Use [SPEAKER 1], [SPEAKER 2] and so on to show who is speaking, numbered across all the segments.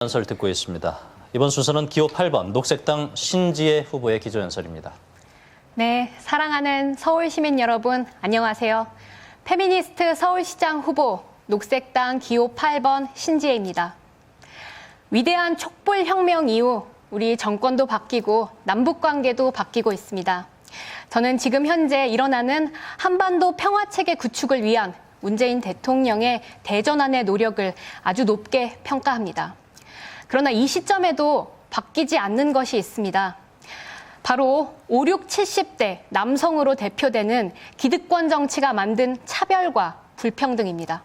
[SPEAKER 1] 연설 듣고 있습니다. 이번 순서는 기호 8번 녹색당 신지혜 후보의 기조연설입니다.
[SPEAKER 2] 네, 사랑하는 서울 시민 여러분, 안녕하세요. 페미니스트 서울시장 후보 녹색당 기호 8번 신지혜입니다. 위대한 촛불혁명 이후 우리 정권도 바뀌고 남북관계도 바뀌고 있습니다. 저는 지금 현재 일어나는 한반도 평화체계 구축을 위한 문재인 대통령의 대전환의 노력을 아주 높게 평가합니다. 그러나 이 시점에도 바뀌지 않는 것이 있습니다. 바로 5, 6, 70대 남성으로 대표되는 기득권 정치가 만든 차별과 불평등입니다.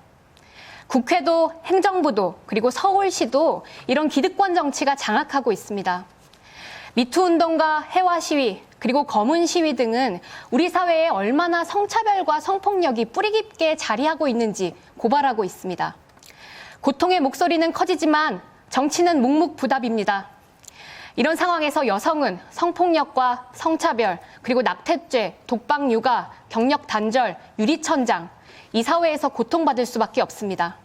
[SPEAKER 2] 국회도 행정부도 그리고 서울시도 이런 기득권 정치가 장악하고 있습니다. 미투 운동과 해와 시위 그리고 검은 시위 등은 우리 사회에 얼마나 성차별과 성폭력이 뿌리 깊게 자리하고 있는지 고발하고 있습니다. 고통의 목소리는 커지지만 정치는 묵묵부답입니다. 이런 상황에서 여성은 성폭력과 성차별, 그리고 낙태죄, 독박 육아, 경력 단절, 유리천장, 이 사회에서 고통받을 수밖에 없습니다.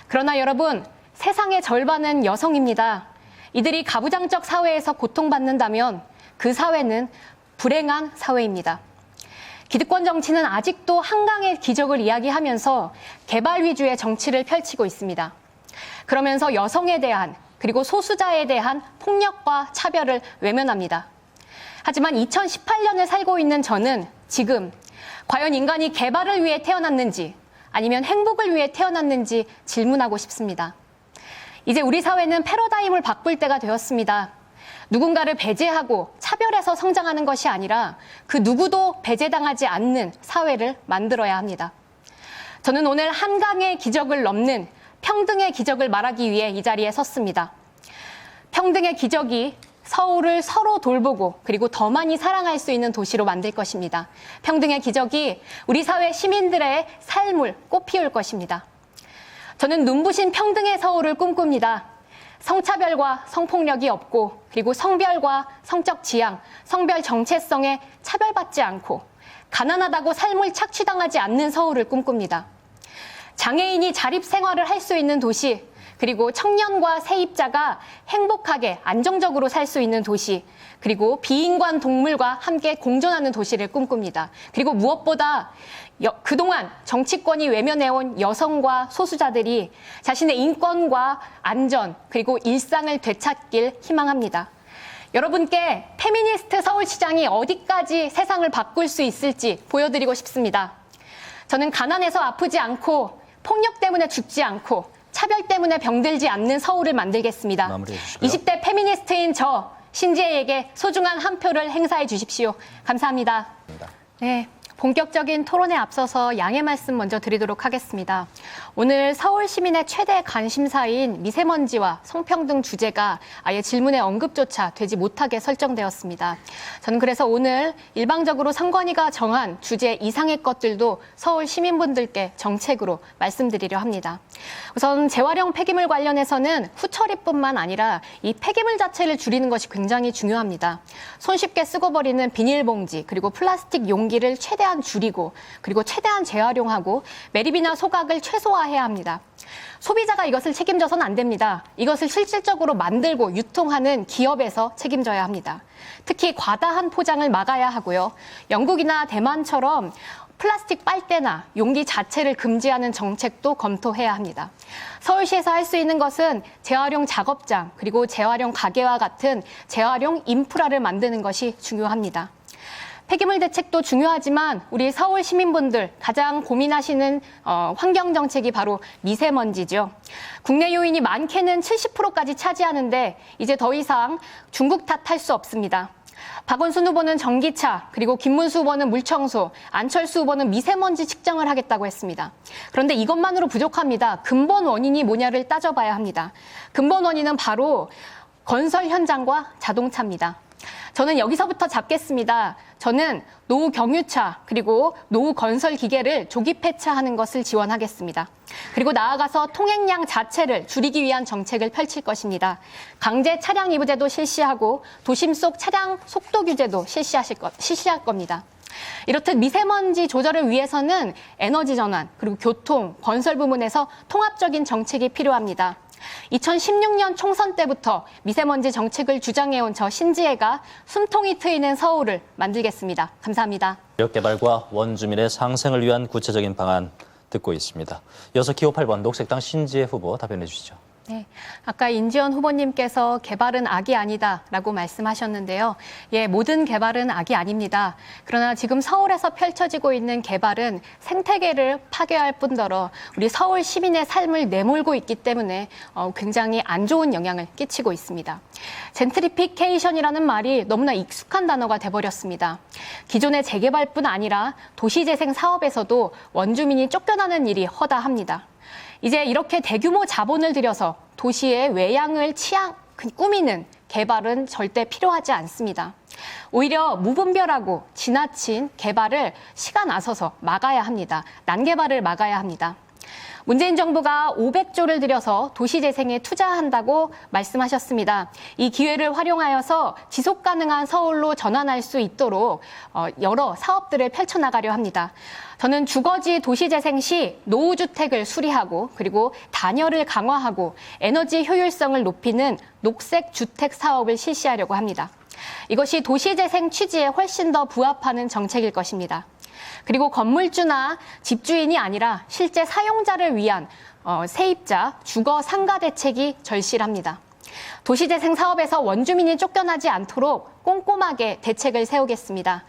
[SPEAKER 2] 그러나 여러분, 세상의 절반은 여성입니다. 이들이 가부장적 사회에서 고통받는다면 그 사회는 불행한 사회입니다. 기득권 정치는 아직도 한강의 기적을 이야기하면서 개발 위주의 정치를 펼치고 있습니다. 그러면서 여성에 대한 그리고 소수자에 대한 폭력과 차별을 외면합니다. 하지만 2018년을 살고 있는 저는 지금 과연 인간이 개발을 위해 태어났는지 아니면 행복을 위해 태어났는지 질문하고 싶습니다. 이제 우리 사회는 패러다임을 바꿀 때가 되었습니다. 누군가를 배제하고 차별해서 성장하는 것이 아니라 그 누구도 배제당하지 않는 사회를 만들어야 합니다. 저는 오늘 한강의 기적을 넘는 평등의 기적을 말하기 위해 이 자리에 섰습니다. 평등의 기적이 서울을 서로 돌보고 그리고 더 많이 사랑할 수 있는 도시로 만들 것입니다. 평등의 기적이 우리 사회 시민들의 삶을 꽃피울 것입니다. 저는 눈부신 평등의 서울을 꿈꿉니다. 성차별과 성폭력이 없고 그리고 성별과 성적 지향, 성별 정체성에 차별받지 않고 가난하다고 삶을 착취당하지 않는 서울을 꿈꿉니다. 장애인이 자립생활을 할 수 있는 도시, 그리고 청년과 세입자가 행복하게 안정적으로 살 수 있는 도시, 그리고 비인간 동물과 함께 공존하는 도시를 꿈꿉니다. 그리고 무엇보다 그동안 정치권이 외면해온 여성과 소수자들이 자신의 인권과 안전, 그리고 일상을 되찾길 희망합니다. 여러분께 페미니스트 서울시장이 어디까지 세상을 바꿀 수 있을지 보여드리고 싶습니다. 저는 가난해서 아프지 않고 폭력 때문에 죽지 않고 차별 때문에 병들지 않는 서울을 만들겠습니다. 20대 페미니스트인 저 신지혜에게 소중한 한 표를 행사해 주십시오. 감사합니다. 네. 본격적인 토론에 앞서서 양해 말씀 먼저 드리도록 하겠습니다. 오늘 서울 시민의 최대 관심사인 미세먼지와 성평등 주제가 아예 질문에 언급조차 되지 못하게 설정되었습니다. 저는 그래서 오늘 일방적으로 선관위가 정한 주제 이상의 것들도 서울 시민분들께 정책으로 말씀드리려 합니다. 우선 재활용 폐기물 관련해서는 후처리뿐만 아니라 이 폐기물 자체를 줄이는 것이 굉장히 중요합니다. 손쉽게 쓰고 버리는 비닐봉지 그리고 플라스틱 용기를 최대한 줄이고 그리고 최대한 재활용하고 매립이나 소각을 최소화해야 합니다. 소비자가 이것을 책임져서는 안 됩니다. 이것을 실질적으로 만들고 유통하는 기업에서 책임져야 합니다. 특히 과다한 포장을 막아야 하고요. 영국이나 대만처럼 플라스틱 빨대나 용기 자체를 금지하는 정책도 검토해야 합니다. 서울시에서 할 수 있는 것은 재활용 작업장 그리고 재활용 가게와 같은 재활용 인프라를 만드는 것이 중요합니다. 폐기물 대책도 중요하지만 우리 서울 시민분들 가장 고민하시는 환경 정책이 바로 미세먼지죠. 국내 요인이 많게는 70%까지 차지하는데 이제 더 이상 중국 탓할 수 없습니다. 박원순 후보는 전기차, 그리고 김문수 후보는 물청소, 안철수 후보는 미세먼지 측정을 하겠다고 했습니다. 그런데 이것만으로 부족합니다. 근본 원인이 뭐냐를 따져봐야 합니다. 근본 원인은 바로 건설 현장과 자동차입니다. 저는 여기서부터 잡겠습니다. 저는 노후 경유차 그리고 노후 건설 기계를 조기 폐차하는 것을 지원하겠습니다. 그리고 나아가서 통행량 자체를 줄이기 위한 정책을 펼칠 것입니다. 강제 차량 이부제도 실시하고 도심 속 차량 속도 규제도 실시할 겁니다. 이렇듯 미세먼지 조절을 위해서는 에너지 전환, 그리고 교통, 건설 부문에서 통합적인 정책이 필요합니다. 2016년 총선 때부터 미세먼지 정책을 주장해온 저 신지혜가 숨통이 트이는 서울을 만들겠습니다. 감사합니다.
[SPEAKER 1] 지역개발과 원주민의 상생을 위한 구체적인 방안 듣고 있습니다. 이어서 기호 8번 녹색당 신지혜 후보 답변해 주시죠.
[SPEAKER 2] 네, 아까 인지원 후보님께서 개발은 악이 아니다라고 말씀하셨는데요. 예, 모든 개발은 악이 아닙니다. 그러나 지금 서울에서 펼쳐지고 있는 개발은 생태계를 파괴할 뿐더러 우리 서울 시민의 삶을 내몰고 있기 때문에 굉장히 안 좋은 영향을 끼치고 있습니다. 젠트리피케이션이라는 말이 너무나 익숙한 단어가 돼버렸습니다. 기존의 재개발뿐 아니라 도시재생 사업에서도 원주민이 쫓겨나는 일이 허다합니다. 이제 이렇게 대규모 자본을 들여서 도시의 외양을 꾸미는 개발은 절대 필요하지 않습니다. 오히려 무분별하고 지나친 개발을 시간 아서서 막아야 합니다. 난개발을 막아야 합니다. 문재인 정부가 500조를 들여서 도시재생에 투자한다고 말씀하셨습니다. 이 기회를 활용하여서 지속 가능한 서울로 전환할 수 있도록 여러 사업들을 펼쳐나가려 합니다. 저는 주거지 도시재생 시 노후주택을 수리하고 그리고 단열을 강화하고 에너지 효율성을 높이는 녹색 주택 사업을 실시하려고 합니다. 이것이 도시재생 취지에 훨씬 더 부합하는 정책일 것입니다. 그리고 건물주나 집주인이 아니라 실제 사용자를 위한 세입자, 주거 상가 대책이 절실합니다. 도시재생 사업에서 원주민이 쫓겨나지 않도록 꼼꼼하게 대책을 세우겠습니다.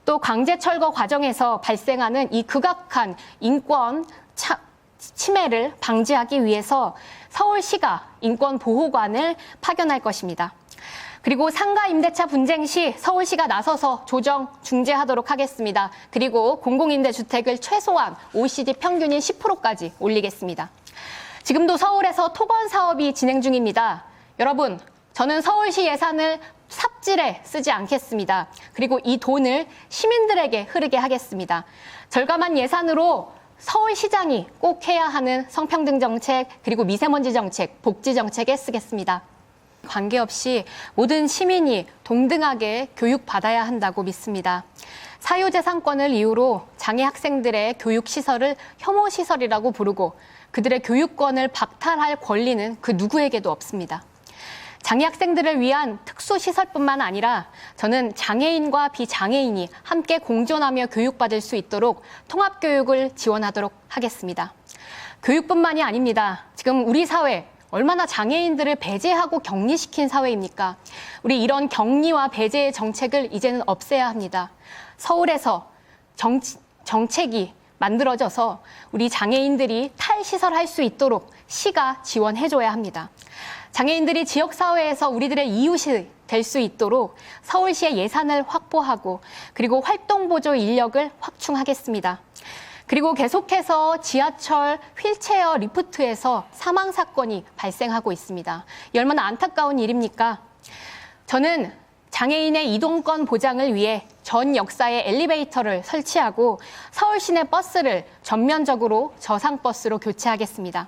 [SPEAKER 2] 또 강제철거 과정에서 발생하는 이 극악한 인권 침해를 방지하기 위해서 서울시가 인권보호관을 파견할 것입니다. 그리고 상가 임대차 분쟁 시 서울시가 나서서 조정, 중재하도록 하겠습니다. 그리고 공공임대주택을 최소한 OECD 평균인 10%까지 올리겠습니다. 지금도 서울에서 토건 사업이 진행 중입니다. 여러분, 저는 서울시 예산을 삽질에 쓰지 않겠습니다. 그리고 이 돈을 시민들에게 흐르게 하겠습니다. 절감한 예산으로 서울시장이 꼭 해야 하는 성평등 정책, 그리고 미세먼지 정책, 복지 정책에 쓰겠습니다. 관계없이 모든 시민이 동등하게 교육받아야 한다고 믿습니다. 사유재산권을 이유로 장애 학생들의 교육시설을 혐오시설이라고 부르고 그들의 교육권을 박탈할 권리는 그 누구에게도 없습니다. 장애 학생들을 위한 특수시설뿐만 아니라 저는 장애인과 비장애인이 함께 공존하며 교육받을 수 있도록 통합교육을 지원하도록 하겠습니다. 교육뿐만이 아닙니다. 지금 우리 사회 얼마나 장애인들을 배제하고 격리시킨 사회입니까? 우리 이런 격리와 배제의 정책을 이제는 없애야 합니다. 서울에서 정책이 만들어져서 우리 장애인들이 탈시설할 수 있도록 시가 지원해줘야 합니다. 장애인들이 지역사회에서 우리들의 이웃이 될 수 있도록 서울시의 예산을 확보하고 그리고 활동보조 인력을 확충하겠습니다. 그리고 계속해서 지하철 휠체어 리프트에서 사망 사건이 발생하고 있습니다. 이 얼마나 안타까운 일입니까? 저는 장애인의 이동권 보장을 위해 전 역사에 엘리베이터를 설치하고 서울 시내 버스를 전면적으로 저상버스로 교체하겠습니다.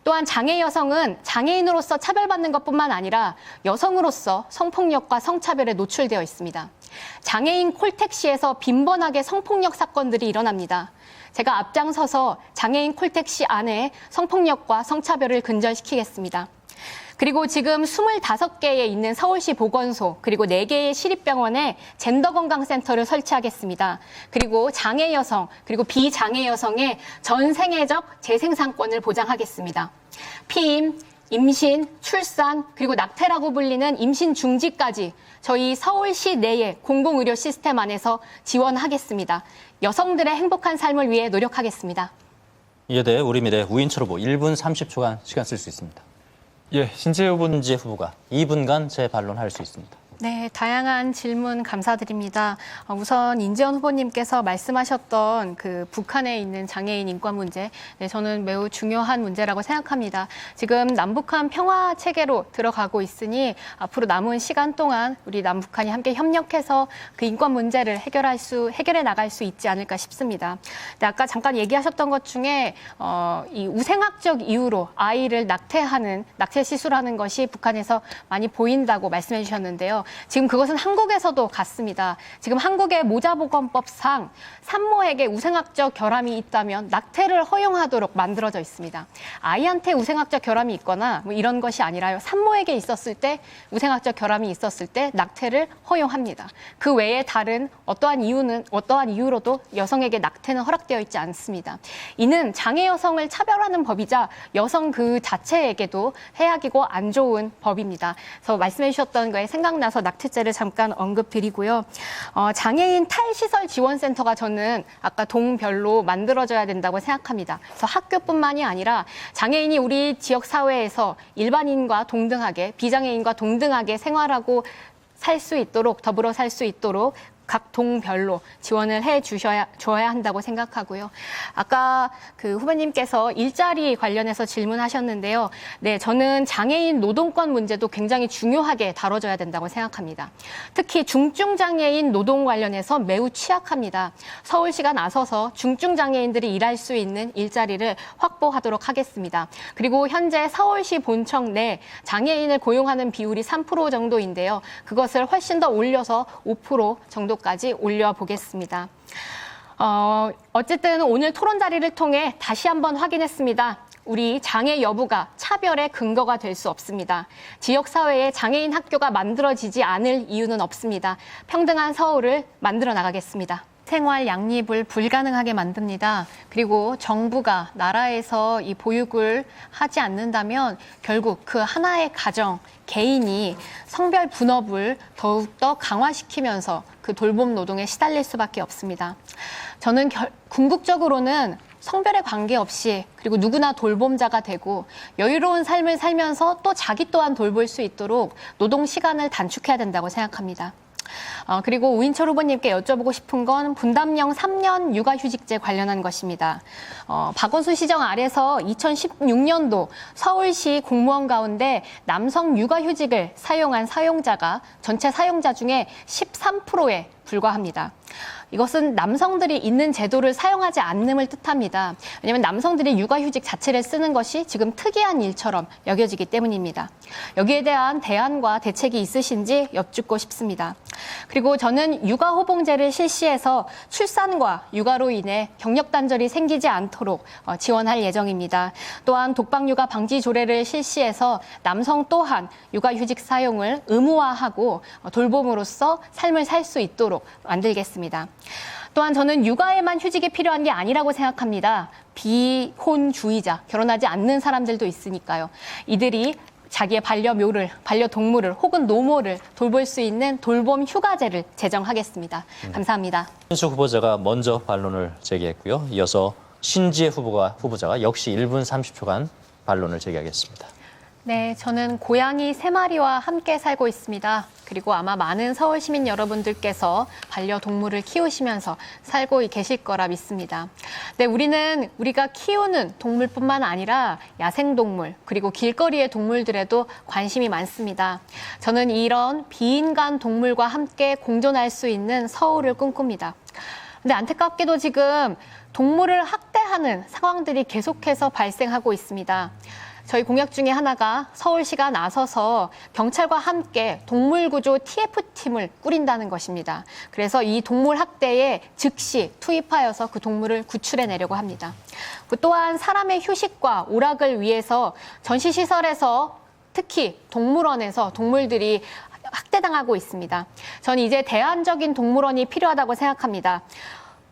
[SPEAKER 2] 또한 장애 여성은 장애인으로서 차별받는 것뿐만 아니라 여성으로서 성폭력과 성차별에 노출되어 있습니다. 장애인 콜택시에서 빈번하게 성폭력 사건들이 일어납니다. 제가 앞장서서 장애인 콜택시 안에 성폭력과 성차별을 근절시키겠습니다. 그리고 지금 25개에 있는 서울시 보건소 그리고 4개의 시립병원에 젠더건강센터를 설치하겠습니다. 그리고 장애 여성 그리고 비장애 여성의 전 생애적 재생산권을 보장하겠습니다. 피임, 임신, 출산 그리고 낙태라고 불리는 임신 중지까지 저희 서울시 내의 공공의료 시스템 안에서 지원하겠습니다. 여성들의 행복한 삶을 위해 노력하겠습니다.
[SPEAKER 1] 이에 대해 우리 미래 우인철 후보 1분 30초간 시간 쓸 수 있습니다.
[SPEAKER 3] 예, 신지혜
[SPEAKER 1] 후보가 2분간 재반론할 수 있습니다.
[SPEAKER 2] 네, 다양한 질문 감사드립니다. 우선 인지원 후보님께서 말씀하셨던 그 북한에 있는 장애인 인권 문제, 네, 저는 매우 중요한 문제라고 생각합니다. 지금 남북한 평화 체계로 들어가고 있으니 앞으로 남은 시간 동안 우리 남북한이 함께 협력해서 그 인권 문제를 해결해 나갈 수 있지 않을까 싶습니다. 근데 아까 잠깐 얘기하셨던 것 중에 이 우생학적 이유로 아이를 낙태 시술하는 것이 북한에서 많이 보인다고 말씀해 주셨는데요. 지금 그것은 한국에서도 같습니다. 지금 한국의 모자보건법상 산모에게 우생학적 결함이 있다면 낙태를 허용하도록 만들어져 있습니다. 아이한테 우생학적 결함이 있거나 뭐 이런 것이 아니라요. 산모에게 있었을 때 우생학적 결함이 있었을 때 낙태를 허용합니다. 그 외에 다른 어떠한 이유로도 여성에게 낙태는 허락되어 있지 않습니다. 이는 장애 여성을 차별하는 법이자 여성 그 자체에게도 해악이고 안 좋은 법입니다. 그래서 말씀해 주셨던 거에 생각나서 낙태죄를 잠깐 언급드리고요. 장애인 탈시설 지원센터가 저는 아까 동별로 만들어져야 된다고 생각합니다. 그래서 학교뿐만이 아니라 장애인이 우리 지역 사회에서 일반인과 동등하게 비장애인과 동등하게 생활하고 살 수 있도록 더불어 살 수 있도록 각 동별로 지원을 줘야 한다고 생각하고요. 아까 그 후배님께서 일자리 관련해서 질문하셨는데요. 네, 저는 장애인 노동권 문제도 굉장히 중요하게 다뤄져야 된다고 생각합니다. 특히 중증 장애인 노동 관련해서 매우 취약합니다. 서울시가 나서서 중증 장애인들이 일할 수 있는 일자리를 확보하도록 하겠습니다. 그리고 현재 서울시 본청 내 장애인을 고용하는 비율이 3% 정도인데요. 그것을 훨씬 더 올려서 5% 정도 까지 올려보겠습니다. 어쨌든 오늘 토론 자리를 통해 다시 한번 확인했습니다. 우리 장애 여부가 차별의 근거가 될 수 없습니다. 지역사회에 장애인 학교가 만들어지지 않을 이유는 없습니다. 평등한 서울을 만들어 나가겠습니다. 생활 양립을 불가능하게 만듭니다. 그리고 정부가 나라에서 이 보육을 하지 않는다면 결국 그 하나의 가정, 개인이 성별 분업을 더욱더 강화시키면서 그 돌봄 노동에 시달릴 수밖에 없습니다. 저는 궁극적으로는 성별에 관계없이 그리고 누구나 돌봄자가 되고 여유로운 삶을 살면서 또 자기 또한 돌볼 수 있도록 노동 시간을 단축해야 된다고 생각합니다. 그리고 우인철 후보님께 여쭤보고 싶은 건 분담형 3년 육아휴직제 관련한 것입니다. 박원순 시정 아래서 2016년도 서울시 공무원 가운데 남성 육아휴직을 사용한 사용자가 전체 사용자 중에 13%에 불과합니다. 이것은 남성들이 있는 제도를 사용하지 않음을 뜻합니다. 왜냐하면 남성들이 육아휴직 자체를 쓰는 것이 지금 특이한 일처럼 여겨지기 때문입니다. 여기에 대한 대안과 대책이 있으신지 여쭙고 싶습니다. 그리고 저는 육아호봉제를 실시해서 출산과 육아로 인해 경력 단절이 생기지 않도록 지원할 예정입니다. 또한 독박육아 방지 조례를 실시해서 남성 또한 육아휴직 사용을 의무화하고 돌봄으로써 삶을 살 수 있도록 만들겠습니다. 또한 저는 육아에만 휴직이 필요한 게 아니라고 생각합니다. 비혼주의자, 결혼하지 않는 사람들도 있으니까요. 이들이 자기의 반려묘를, 반려동물을 혹은 노모를 돌볼 수 있는 돌봄 휴가제를 제정하겠습니다. 감사합니다.
[SPEAKER 1] 신수 후보자가 먼저 반론을 제기했고요. 이어서 신지혜 후보자가 역시 1분 30초간 반론을 제기하겠습니다.
[SPEAKER 2] 네, 저는 고양이 3마리와 함께 살고 있습니다. 그리고 아마 많은 서울 시민 여러분들께서 반려동물을 키우시면서 살고 계실 거라 믿습니다. 네, 우리가 키우는 동물뿐만 아니라 야생동물, 그리고 길거리의 동물들에도 관심이 많습니다. 저는 이런 비인간 동물과 함께 공존할 수 있는 서울을 꿈꿉니다. 근데 안타깝게도 지금 동물을 학대하는 상황들이 계속해서 발생하고 있습니다. 저희 공약 중에 하나가 서울시가 나서서 경찰과 함께 동물구조 TF팀을 꾸린다는 것입니다. 그래서 이 동물 학대에 즉시 투입하여서 그 동물을 구출해내려고 합니다. 또한 사람의 휴식과 오락을 위해서 전시시설에서 특히 동물원에서 동물들이 학대당하고 있습니다. 저는 이제 대안적인 동물원이 필요하다고 생각합니다.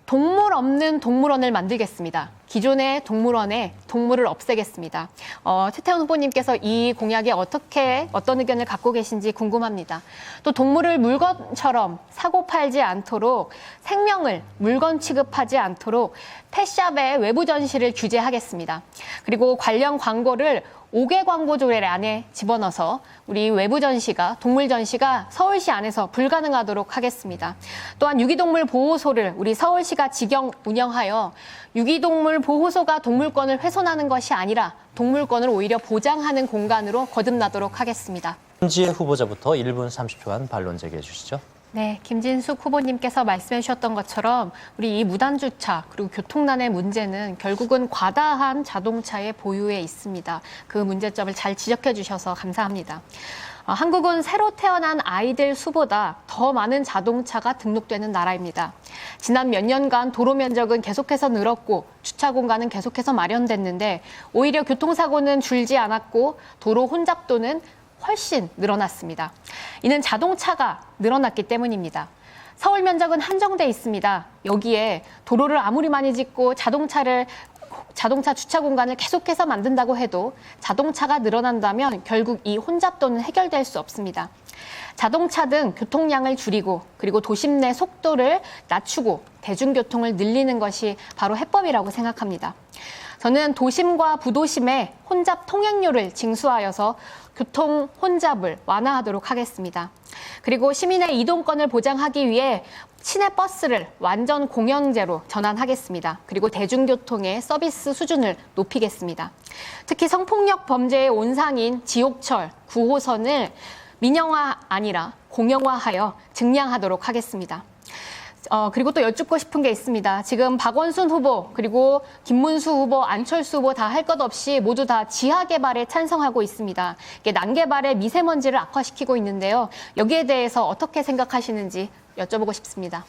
[SPEAKER 2] 동물 없는 동물원을 만들겠습니다. 기존의 동물원에 동물을 없애겠습니다. 최태원 후보님께서 이 공약에 어떤 의견을 갖고 계신지 궁금합니다. 또 동물을 물건처럼 사고 팔지 않도록 생명을 물건 취급하지 않도록 펫샵의 외부 전시를 규제하겠습니다. 그리고 관련 광고를 5개 광고 조례 안에 집어넣어서 우리 외부 전시가, 동물 전시가 서울시 안에서 불가능하도록 하겠습니다. 또한 유기동물 보호소를 우리 서울시가 직영 운영하여 유기동물 보호소가 동물권을 훼손하는 것이 아니라 동물권을 오히려 보장하는 공간으로 거듭나도록 하겠습니다.
[SPEAKER 1] 신지혜 후보자부터 1분 30초간 반론 제기해 주시죠.
[SPEAKER 2] 네, 김진숙 후보님께서 말씀해 주셨던 것처럼 우리 이 무단주차 그리고 교통난의 문제는 결국은 과다한 자동차의 보유에 있습니다. 그 문제점을 잘 지적해 주셔서 감사합니다. 한국은 새로 태어난 아이들 수보다 더 많은 자동차가 등록되는 나라입니다. 지난 몇 년간 도로 면적은 계속해서 늘었고 주차 공간은 계속해서 마련됐는데 오히려 교통사고는 줄지 않았고 도로 혼잡도는 훨씬 늘어났습니다. 이는 자동차가 늘어났기 때문입니다. 서울 면적은 한정돼 있습니다. 여기에 도로를 아무리 많이 짓고 자동차 주차 공간을 계속해서 만든다고 해도 자동차가 늘어난다면 결국 이 혼잡도는 해결될 수 없습니다. 자동차 등 교통량을 줄이고 그리고 도심 내 속도를 낮추고 대중교통을 늘리는 것이 바로 해법이라고 생각합니다. 저는 도심과 부도심의 혼잡 통행료를 징수하여서 교통 혼잡을 완화하도록 하겠습니다. 그리고 시민의 이동권을 보장하기 위해 시내 버스를 완전 공영제로 전환하겠습니다. 그리고 대중교통의 서비스 수준을 높이겠습니다. 특히 성폭력 범죄의 온상인 지옥철 9호선을 민영화 아니라 공영화하여 증량하도록 하겠습니다. 그리고 또 여쭙고 싶은 게 있습니다. 지금 박원순 후보, 그리고 김문수 후보, 안철수 후보 다 할 것 없이 모두 다 지하 개발에 찬성하고 있습니다. 이게 난개발의 미세먼지를 악화시키고 있는데요. 여기에 대해서 어떻게 생각하시는지 여쭤보고 싶습니다.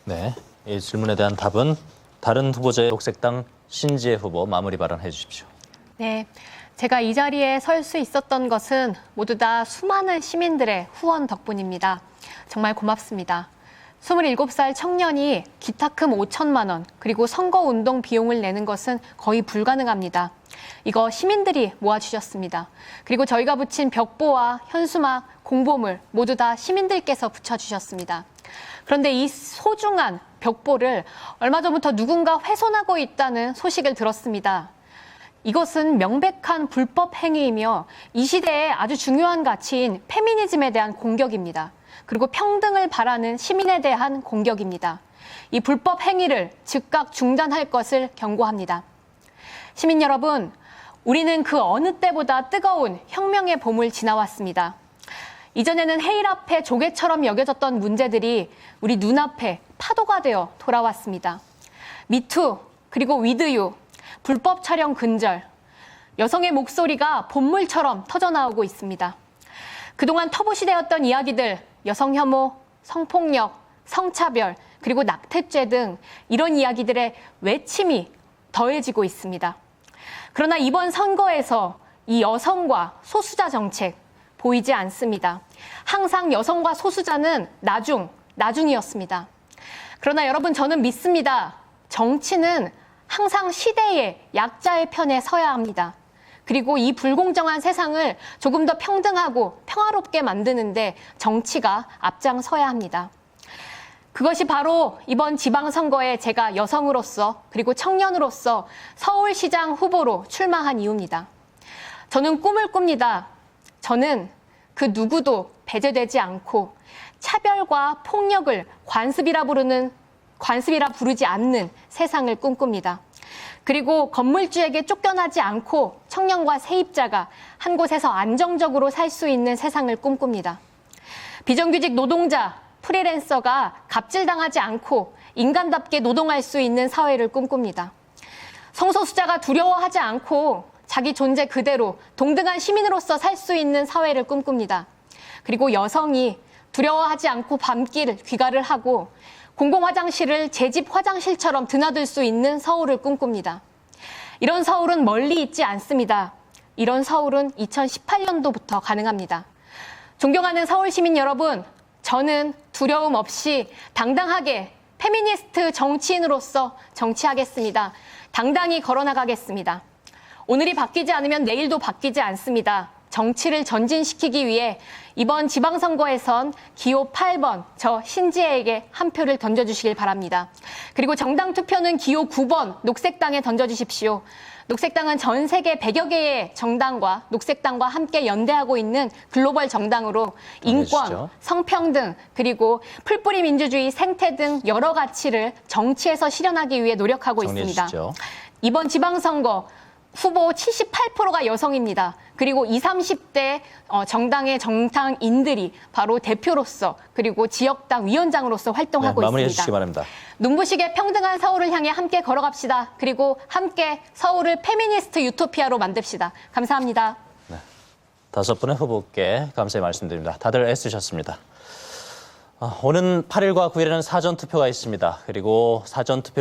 [SPEAKER 1] 네, 이 질문에 대한 답은 다른 후보자의 녹색당 신지혜 후보 마무리 발언해 주십시오.
[SPEAKER 2] 네, 제가 이 자리에 설 수 있었던 것은 모두 다 수많은 시민들의 후원 덕분입니다. 정말 고맙습니다. 27살 청년이 기타금 5천만 원, 그리고 선거운동 비용을 내는 것은 거의 불가능합니다. 이거 시민들이 모아주셨습니다. 그리고 저희가 붙인 벽보와 현수막, 공보물 모두 다 시민들께서 붙여주셨습니다. 그런데 이 소중한 벽보를 얼마 전부터 누군가 훼손하고 있다는 소식을 들었습니다. 이것은 명백한 불법 행위이며 이 시대의 아주 중요한 가치인 페미니즘에 대한 공격입니다. 그리고 평등을 바라는 시민에 대한 공격입니다. 이 불법 행위를 즉각 중단할 것을 경고합니다. 시민 여러분, 우리는 그 어느 때보다 뜨거운 혁명의 봄을 지나왔습니다. 이전에는 해일 앞에 조개처럼 여겨졌던 문제들이 우리 눈앞에 파도가 되어 돌아왔습니다. 미투, 그리고 위드유, 불법 촬영 근절, 여성의 목소리가 본물처럼 터져나오고 있습니다. 그동안 터부시되었던 이야기들, 여성 혐오, 성폭력, 성차별, 그리고 낙태죄 등 이런 이야기들의 외침이 더해지고 있습니다. 그러나 이번 선거에서 이 여성과 소수자 정책 보이지 않습니다. 항상 여성과 소수자는 나중이었습니다. 그러나 여러분, 저는 믿습니다. 정치는 항상 시대의 약자의 편에 서야 합니다. 그리고 이 불공정한 세상을 조금 더 평등하고 평화롭게 만드는데 정치가 앞장서야 합니다. 그것이 바로 이번 지방선거에 제가 여성으로서 그리고 청년으로서 서울시장 후보로 출마한 이유입니다. 저는 꿈을 꿉니다. 저는 그 누구도 배제되지 않고 차별과 폭력을 관습이라 부르지 않는 세상을 꿈꿉니다. 그리고 건물주에게 쫓겨나지 않고 청년과 세입자가 한 곳에서 안정적으로 살 수 있는 세상을 꿈꿉니다. 비정규직 노동자, 프리랜서가 갑질당하지 않고 인간답게 노동할 수 있는 사회를 꿈꿉니다. 성소수자가 두려워하지 않고 자기 존재 그대로 동등한 시민으로서 살 수 있는 사회를 꿈꿉니다. 그리고 여성이 두려워하지 않고 밤길 귀가를 하고 공공화장실을 제 집 화장실처럼 드나들 수 있는 서울을 꿈꿉니다. 이런 서울은 멀리 있지 않습니다. 이런 서울은 2018년도부터 가능합니다. 존경하는 서울 시민 여러분, 저는 두려움 없이 당당하게 페미니스트 정치인으로서 정치하겠습니다. 당당히 걸어나가겠습니다. 오늘이 바뀌지 않으면 내일도 바뀌지 않습니다. 정치를 전진시키기 위해 이번 지방선거에선 기호 8번 저 신지혜에게 한 표를 던져주시길 바랍니다. 그리고 정당 투표는 기호 9번 녹색당에 던져주십시오. 녹색당은 전 세계 100여 개의 정당과 녹색당과 함께 연대하고 있는 글로벌 정당으로 인권, 성평등, 그리고 풀뿌리 민주주의, 생태 등 여러 가치를 정치에서 실현하기 위해 노력하고 있습니다. 이번 지방선거 후보 78%가 여성입니다. 그리고 20, 30대 정당의 정당인들이 바로 대표로서 그리고 지역당 위원장으로서 활동하고
[SPEAKER 1] 마무리해
[SPEAKER 2] 있습니다.
[SPEAKER 1] 주시기 바랍니다.
[SPEAKER 2] 눈부시게 평등한 서울을 향해 함께 걸어갑시다. 그리고 함께 서울을 페미니스트 유토피아로 만듭시다. 감사합니다.
[SPEAKER 1] 다섯 분의 후보께 감사의 말씀드립니다. 다들 애쓰셨습니다. 오는 8일과 9일에는 사전투표가 있습니다. 그리고 사전투표